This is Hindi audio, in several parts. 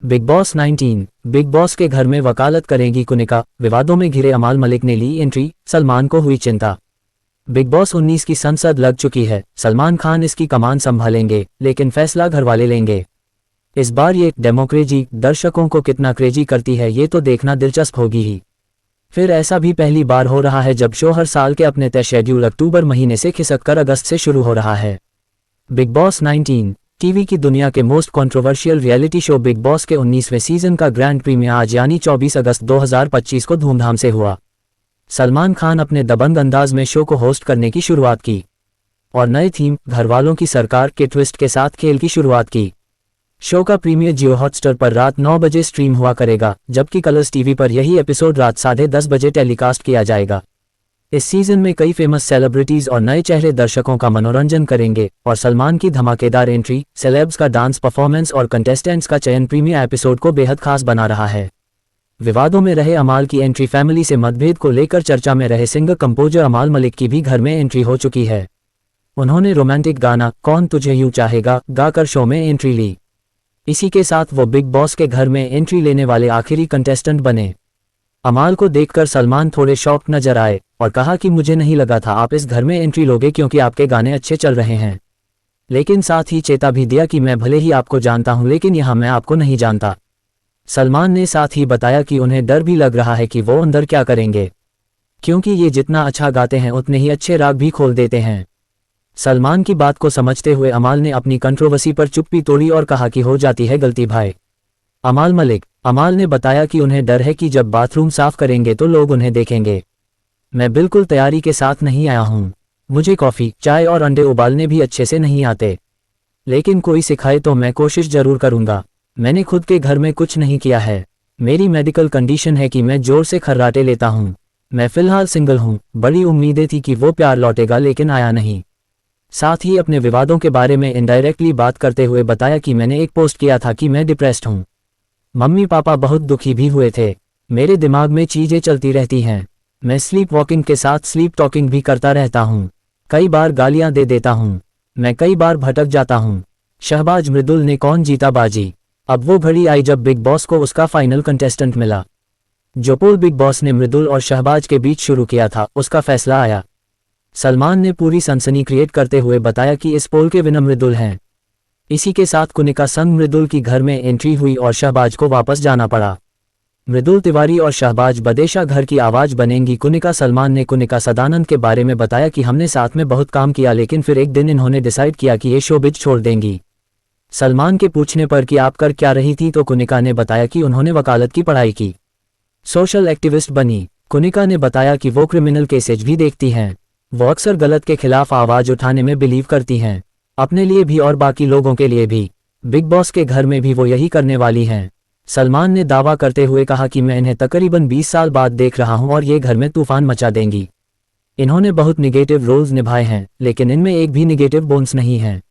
Big boss 19। बिग बॉस के घर में वकालत करेंगी कुनिका, विवादों में घिरे अमाल मलिक ने ली एंट्री, सलमान को हुई चिंता। बिग बॉस 19 की संसद लग चुकी है, सलमान खान इसकी कमान संभालेंगे, लेकिन फैसला घरवाले लेंगे। इस बार ये डेमोक्रेसी दर्शकों को कितना क्रेजी करती है ये तो देखना दिलचस्प होगी ही। फिर ऐसा भी पहली बार हो रहा है जब शो हर साल के अपने तय शेड्यूल अक्टूबर महीने से खिसक कर अगस्त से शुरू हो रहा है। बिग बॉस 19 टीवी की दुनिया के most controversial reality show big boss के 19वें सीजन का ग्रैंड प्रीमियर आज यानी 24 अगस्त 2025 को धूमधाम से हुआ। सलमान खान अपने दबंग अंदाज में शो को होस्ट करने की शुरुआत की और नए थीम घरवालों की सरकार के ट्विस्ट के साथ खेल की शुरुआत की। शो का प्रीमियर जियो हॉटस्टार पर रात 9 बजे स्ट्रीम हुआ करेगा, जबकि कलर्स टीवी पर यही एपिसोड रात 10:30 बजे टेलीकास्ट किया जाएगा। इस सीजन में कई फेमस सेलिब्रिटीज और नए चेहरे दर्शकों का मनोरंजन करेंगे और सलमान की धमाकेदार एंट्री, सेलेब्स का डांस परफॉर्मेंस और कंटेस्टेंट्स का चयन प्रीमियर एपिसोड को बेहद खास बना रहा है। विवादों में रहे अमाल की एंट्री, फैमिली से मतभेद को लेकर चर्चा में रहे सिंगर कंपोजर अमाल मलिक की भी घर में एंट्री हो चुकी है। उन्होंने रोमांटिक गाना कौन तुझे यूं चाहेगा गाकर शो में एंट्री ली। इसी के साथ वो बिग बॉस के घर में एंट्री लेने वाले आखिरी कंटेस्टेंट बने। अमाल को देखकर सलमान थोड़े शॉक नजर आए और कहा कि मुझे नहीं लगा था आप इस घर में एंट्री लोगे क्योंकि आपके गाने अच्छे चल रहे हैं, लेकिन साथ ही चेता भी दिया कि मैं भले ही आपको जानता हूं लेकिन यहां मैं आपको नहीं जानता। सलमान ने साथ ही बताया कि उन्हें डर भी लग रहा है कि वो अंदर क्या करेंगे, क्योंकि ये जितना अच्छा गाते हैं उतने ही अच्छे राग भी खोल देते हैं। सलमान की बात को समझते हुए अमाल ने अपनी कंट्रोवर्सी पर चुप्पी तोड़ी और कहा कि हो जाती है गलती भाई। अमाल ने बताया कि उन्हें डर है कि जब बाथरूम साफ करेंगे तो लोग उन्हें देखेंगे। मैं बिल्कुल तैयारी के साथ नहीं आया हूं, मुझे कॉफ़ी, चाय और अंडे उबालने भी अच्छे से नहीं आते, लेकिन कोई सिखाए तो मैं कोशिश जरूर करूंगा। मैंने खुद के घर में कुछ नहीं किया है, मेरी मेडिकल कंडीशन है कि मैं जोर से खर्राटे लेता हूं। मैं फिलहाल सिंगल हूं, बड़ी उम्मीदें थी कि वो प्यार लौटेगा लेकिन आया नहीं। साथ ही अपने विवादों के बारे में इनडायरेक्टली बात करते हुए बताया कि मैंने एक पोस्ट किया था कि मैं डिप्रेस्ड हूं। मम्मी पापा बहुत दुखी भी हुए थे, मेरे दिमाग में चीजें चलती रहती हैं, मैं स्लीप वॉकिंग के साथ स्लीप टॉकिंग भी करता रहता हूँ, कई बार गालियां दे देता हूँ, मैं कई बार भटक जाता हूँ। शहबाज मृदुल ने कौन जीता बाजी। अब वो घड़ी आई जब बिग बॉस को उसका फाइनल कंटेस्टेंट मिला। जो पोल बिग बॉस ने मृदुल और शहबाज के बीच शुरू किया था उसका फैसला आया। सलमान ने पूरी सनसनी क्रिएट करते हुए बताया कि इस पोल के विनर मृदुल हैं। इसी के साथ कुनिका संग मृदुल की घर में एंट्री हुई और शहबाज को वापस जाना पड़ा। मृदुल तिवारी और शहबाज बदेशा घर की आवाज बनेंगी कुनिका। सलमान ने कुनिका सदानंद के बारे में बताया कि हमने साथ में बहुत काम किया लेकिन फिर एक दिन इन्होंने डिसाइड किया कि ये शोबिज छोड़ देंगी। सलमान के पूछने पर कि आप कर क्या रही थी तो कुनिका ने बताया कि उन्होंने वकालत की पढ़ाई की, सोशल एक्टिविस्ट बनी। कुनिका ने बताया कि वो क्रिमिनल केसेज भी देखती हैं, वो अक्सर गलत के खिलाफ आवाज उठाने में बिलीव करती हैं, अपने लिए भी और बाकी लोगों के लिए भी। बिग बॉस के घर में भी वो यही करने वाली हैं। सलमान ने दावा करते हुए कहा कि मैं इन्हें तकरीबन 20 साल बाद देख रहा हूं और ये घर में तूफान मचा देंगी। इन्होंने बहुत निगेटिव रोल्स निभाए हैं लेकिन इनमें एक भी निगेटिव बोन्स नहीं है,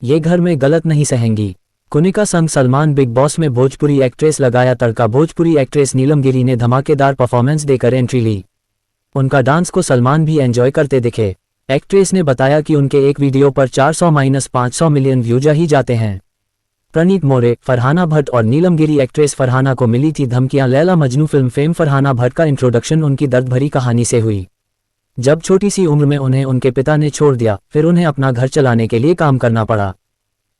ये घर में गलत नहीं सहेंगी। कुनिका संग सलमान बिग बॉस में भोजपुरी एक्ट्रेस लगाया तड़का। भोजपुरी एक्ट्रेस नीलम गिरी ने धमाकेदार परफॉर्मेंस देकर एंट्री ली। उनका डांस को सलमान भी एंजॉय करते दिखे। एक्ट्रेस ने बताया कि उनके एक वीडियो पर 400-500 मिलियन व्यूज ही जाते हैं। प्रणीत मोरे, फरहाना भट्ट और नीलम गिरी। एक्ट्रेस फरहाना को मिली थी धमकियां। लैला मजनू फिल्म फेम फरहाना भट्ट का इंट्रोडक्शन उनकी दर्द भरी कहानी से हुई। जब छोटी सी उम्र में उन्हें उनके पिता ने छोड़ दिया, फिर उन्हें अपना घर चलाने के लिए काम करना पड़ा,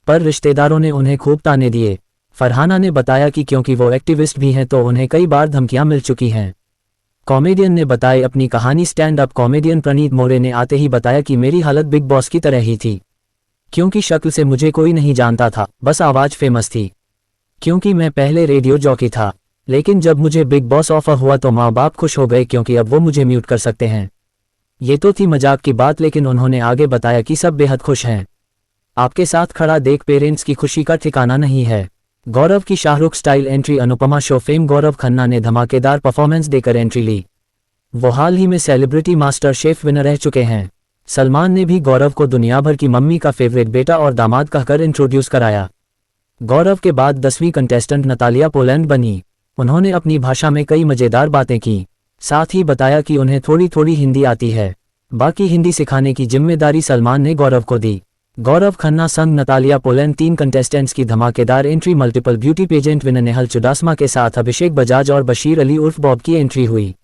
पर रिश्तेदारों ने उन्हें खूब ताने दिए। फरहाना ने बताया कि क्योंकि वो एक्टिविस्ट भी हैं तो उन्हें कई बार धमकियां मिल चुकी हैं। कॉमेडियन ने बताई अपनी कहानी। स्टैंड अप कॉमेडियन प्रणीत मोरे ने आते ही बताया कि मेरी हालत बिग बॉस की तरह ही थी, क्योंकि शक्ल से मुझे कोई नहीं जानता था, बस आवाज फेमस थी, क्योंकि मैं पहले रेडियो जॉकी था। लेकिन जब मुझे बिग बॉस ऑफर हुआ तो माँ बाप खुश हो गए क्योंकि अब वो मुझे म्यूट कर सकते हैं। ये तो थी मजाक की बात, लेकिन उन्होंने आगे बताया कि सब बेहद खुश हैं। आपके साथ खड़ा देख पेरेंट्स की खुशी का ठिकाना नहीं है। गौरव की Shahrukh style entry. Anupama show fame Gaurav Khanna ने धमाकेदार परफॉर्मेंस देकर एंट्री ली। वो हाल ही में सेलिब्रिटी मास्टर शेफ विनर रह चुके हैं। सलमान ने भी गौरव को दुनिया भर की मम्मी का फेवरेट बेटा और दामाद कहकर इंट्रोड्यूस कराया। गौरव के बाद 10वीं कंटेस्टेंट नतालिया पोलैंड बनी। उन्होंने अपनी भाषा में कई मजेदार बातें की, साथ ही बताया कि उन्हें थोड़ी थोड़ी हिंदी आती है, बाकी हिंदी सिखाने की जिम्मेदारी सलमान ने गौरव को दी। गौरव खन्ना संग नतालिया पोलैंड 3 कंटेस्टेंट्स की धमाकेदार entry. Multiple beauty pageant winner Nehal Chudasama के साथ अभिषेक बजाज और बशीर अली उर्फ बॉब की एंट्री हुई,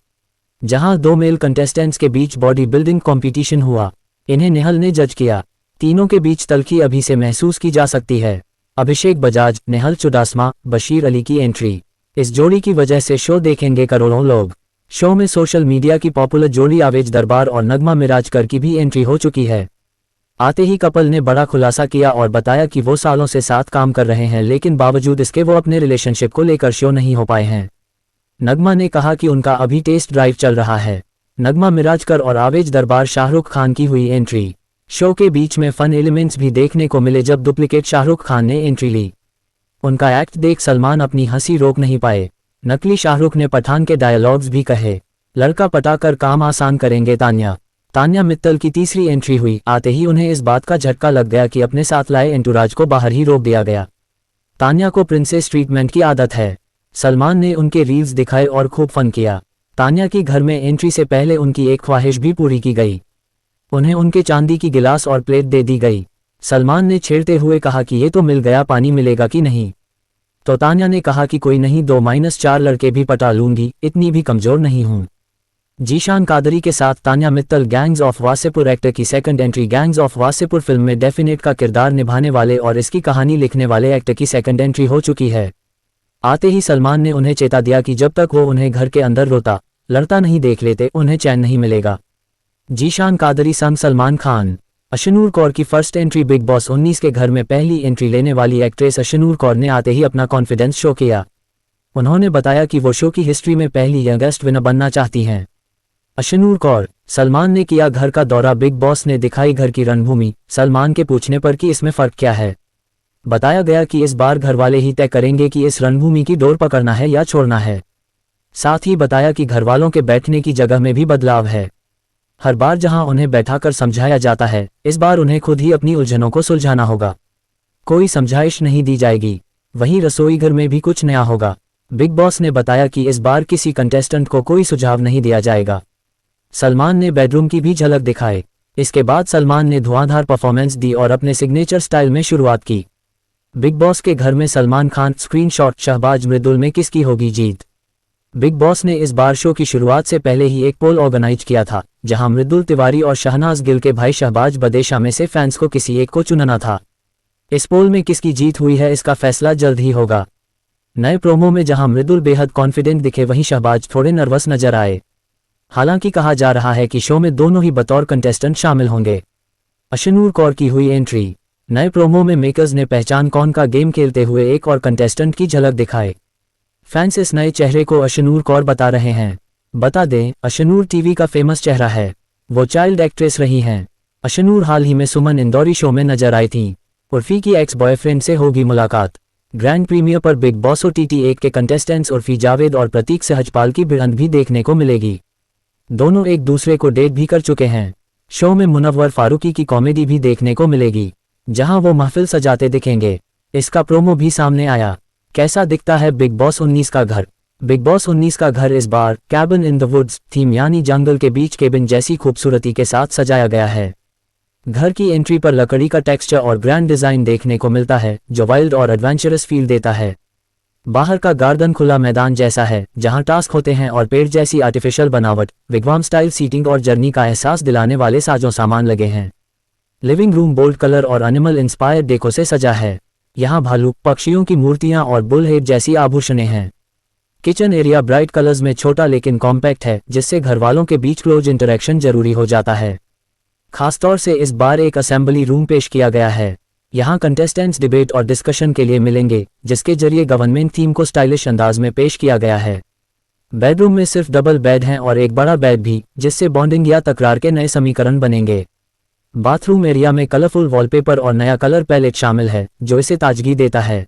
जहां 2 मेल कंटेस्टेंट्स के बीच बॉडी बिल्डिंग कॉम्पिटिशन हुआ। इन्हें नेहल ने जज किया। तीनों के बीच तल्खी अभी से महसूस की जा सकती है। अभिषेक बजाज, नेहल चुडासमा, बशीर अली की एंट्री। इस जोड़ी की वजह से शो देखेंगे करोड़ों लोग। शो में सोशल मीडिया की पॉपुलर जोड़ी आवेज दरबार और नगमा मिराजकर की भी एंट्री हो चुकी है। आते ही कपल ने बड़ा खुलासा किया और बताया कि वो सालों से साथ काम कर रहे हैं, लेकिन बावजूद इसके वो अपने रिलेशनशिप को लेकर शो नहीं हो पाए हैं। नगमा ने कहा कि उनका अभी टेस्ट ड्राइव चल रहा है। नगमा मिराजकर और आवेज दरबार शाहरुख खान की हुई एंट्री। शो के बीच में फन एलिमेंट्स भी देखने को मिले जब डुप्लीकेट शाहरुख खान ने एंट्री ली। उनका एक्ट देख सलमान अपनी हंसी रोक नहीं पाए। नकली शाहरुख ने पठान के डायलॉग्स भी कहे। लड़का पटाकर काम आसान करेंगे तान्या मित्तल की तीसरी एंट्री हुई। आते ही उन्हें इस बात का झटका लग गया कि अपने साथ लाए एंटूराज को बाहर ही रोक दिया गया। तान्या को प्रिंसेस ट्रीटमेंट की आदत है। सलमान ने उनके रील्स दिखाए और खूब फन किया। तान्या की घर में एंट्री से पहले उनकी एक ख्वाहिश भी पूरी की गई। उन्हें उनके चांदी की गिलास और प्लेट दे दी गई। सलमान ने छेड़ते हुए कहा कि ये तो मिल गया, पानी मिलेगा कि नहीं? तो तान्या ने कहा कि कोई नहीं, 2-4 लड़के भी पटा लूंगी, इतनी भी कमजोर नहीं हूं। जीशान कादरी के साथ Tanya Mittal Gangs of Wasseypur actor की second entry. Gangs of Wasseypur film में डेफिनेट का किरदार निभाने वाले और इसकी कहानी लिखने वाले एक्टर की सेकंड एंट्री हो चुकी है। आते ही सलमान ने उन्हें चेता दिया कि जब तक वो उन्हें घर के अंदर रोता लड़ता नहीं देख लेते, उन्हें चैन नहीं मिलेगा। जीशान कादरी संग सलमान खान। अशनूर कौर की फर्स्ट एंट्री। बिग बॉस 19 के घर में पहली एंट्री लेने वाली एक्ट्रेस अशनूर कौर ने आते ही अपना कॉन्फिडेंस शो किया। उन्होंने बताया कि वो शो की हिस्ट्री में पहली यंगेस्ट विनर बनना चाहती हैं। अशनूर कौर। सलमान ने किया घर का दौरा। बिग बॉस ने दिखाई घर की रणभूमि। सलमान के पूछने पर कि इसमें फर्क क्या है, बताया गया कि इस बार घरवाले ही तय करेंगे कि इस रणभूमि की डोर पकड़ना है या छोड़ना है। साथ ही बताया कि घरवालों के बैठने की जगह में भी बदलाव है। हर बार जहां उन्हें बैठाकर समझाया जाता है, इस बार उन्हें खुद ही अपनी उलझनों को सुलझाना होगा। कोई समझाइश नहीं दी जाएगी। वहीं रसोई घर में भी कुछ नया होगा। बिग बॉस ने बताया कि इस बार किसी कंटेस्टेंट को कोई सुझाव नहीं दिया जाएगा। सलमान ने बेडरूम की भी झलक दिखाई। इसके बाद सलमान ने धुआंधार परफॉर्मेंस दी और अपने सिग्नेचर स्टाइल में शुरुआत की। बिग बॉस के घर में सलमान खान। स्क्रीनशॉट। शहबाज मृदुल में किसकी होगी जीत? बिग बॉस ने इस बार शो की शुरुआत से पहले ही एक पोल ऑर्गेनाइज किया था, जहां मृदुल तिवारी और शहनाज गिल के भाई शहबाज बदेशा में से फैंस को किसी एक को चुनना था। इस पोल में किसकी जीत हुई है, इसका फैसला जल्द ही होगा। नए प्रोमो में जहां मृदुल बेहद कॉन्फिडेंट दिखे, वहीं शहबाज थोड़े नर्वस नजर आए। हालांकि कहा जा रहा है कि शो में दोनों ही बतौर कंटेस्टेंट शामिल होंगे। अशनूर कौर की हुई एंट्री। नए प्रोमो में मेकर्स ने पहचान कौन का गेम खेलते हुए एक और कंटेस्टेंट की झलक दिखाए। फैंस इस नए चेहरे को अशनूर कौर बता रहे हैं। बता दें, अशनूर टीवी का फेमस चेहरा है। वो चाइल्ड एक्ट्रेस रही हैं। अशनूर हाल ही में सुमन इंदौरी शो में नजर आई थीं। उर्फी की एक्स बॉयफ्रेंड से होगी मुलाकात। ग्रैंड प्रीमियर पर बिग बॉस OTT 1 के कंटेस्टेंट्स उर्फी जावेद और प्रतीक सहजपाल की भिड़ंत भी देखने को मिलेगी। दोनों एक दूसरे को डेट भी कर चुके हैं। शो में मुनव्वर फारूकी की कॉमेडी भी देखने को मिलेगी, जहां वो महफिल सजाते दिखेंगे। इसका प्रोमो भी सामने आया। कैसा दिखता है बिग बॉस 19 का घर? बिग बॉस 19 का घर इस बार cabin in the woods theme यानी जंगल के बीच केबिन जैसी खूबसूरती के साथ सजाया गया है। घर की एंट्री पर लकड़ी का टेक्सचर और ग्रैंड डिजाइन देखने को मिलता है, जो वाइल्ड और एडवेंचरस फील देता है। बाहर का गार्डन खुला मैदान जैसा है, जहां टास्क होते हैं और पेड़ जैसी आर्टिफिशियल बनावट, विगवाम स्टाइल सीटिंग और जर्नी का एहसास दिलाने वाले साजों सामान लगे हैं। लिविंग रूम बोल्ड कलर और एनिमल इंस्पायर्ड डेको से सजा है। यहाँ भालू, पक्षियों की मूर्तियां और बुलहेड जैसी आभूषणें हैं। किचन एरिया ब्राइट कलर्स में छोटा लेकिन कॉम्पैक्ट है, जिससे घरवालों के बीच क्लोज इंटरेक्शन जरूरी हो जाता है। खासतौर से इस बार एक असेंबली रूम पेश किया गया है। यहाँ कंटेस्टेंट्स डिबेट और डिस्कशन के लिए मिलेंगे, जिसके जरिए गवर्नमेंट थीम को स्टाइलिश अंदाज में पेश किया गया है। बेडरूम में सिर्फ डबल बेड हैं और एक बड़ा बेड भी, जिससे बॉन्डिंग या तकरार के नए समीकरण बनेंगे। बाथरूम एरिया में कलरफुल वॉलपेपर और नया कलर पैलेट शामिल है, जो इसे ताजगी देता है।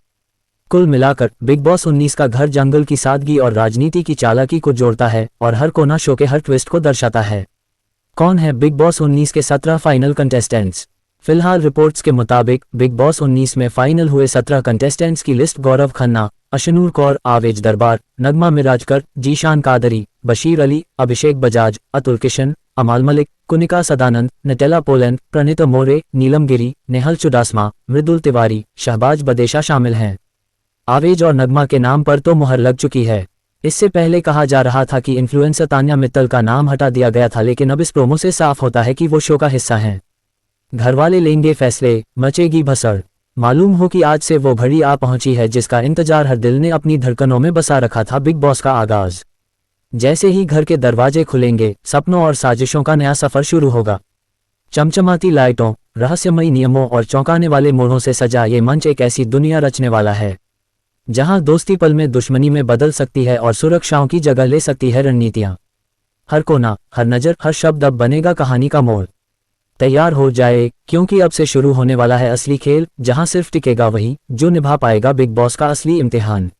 कुल मिलाकर बिग बॉस 19 का घर जंगल की सादगी और राजनीति की चालाकी को जोड़ता है और हर कोना शो के हर ट्विस्ट को दर्शाता है। कौन है बिग बॉस 19 के 17 फाइनल कंटेस्टेंट्स? फिलहाल रिपोर्ट्स के मुताबिक बिग बॉस 19 में फाइनल हुए 17 कंटेस्टेंट्स की लिस्ट गौरव खन्ना, अशनूर कौर, आवेज दरबार, नगमा मिराजकर, जीशान कादरी, बशीर अली, अभिषेक बजाज, अतुल किशन, अमाल मलिक, कुनिका सदानंद, नटेला पोलैंड, प्रणीता मोरे, नीलम गिरी, नेहल चुडासमा, मृदुल तिवारी, शहबाज बदेशा शामिल हैं। आवेज और नगमा के नाम पर तो मुहर लग चुकी है। इससे पहले कहा जा रहा था कि इन्फ्लुएंसर तान्या मित्तल का नाम हटा दिया गया था, लेकिन अब इस प्रोमो से साफ होता है कि वो शो का हिस्सा हैं। घरवाले लेंगे फैसले, मचेगी भसड़। मालूम हो कि आज से वो घड़ी आ पहुंची है जिसका इंतजार हर दिल ने अपनी धड़कनों में बसा रखा था, बिग बॉस का आगाज। जैसे ही घर के दरवाजे खुलेंगे, सपनों और साजिशों का नया सफर शुरू होगा। चमचमाती लाइटों, रहस्यमयी नियमों और चौंकाने वाले मोड़ों से सजा ये मंच एक ऐसी दुनिया रचने वाला है जहां दोस्ती पल में दुश्मनी में बदल सकती है और सुरक्षाओं की जगह ले सकती है रणनीतियां। हर कोना, हर नज़र, हर शब्द अब बनेगा कहानी का मोड़। तैयार हो जाए, क्योंकि अब से शुरू होने वाला है असली खेल, जहां सिर्फ टिकेगा वही जो निभा पाएगा बिग बॉस का असली इम्तिहान।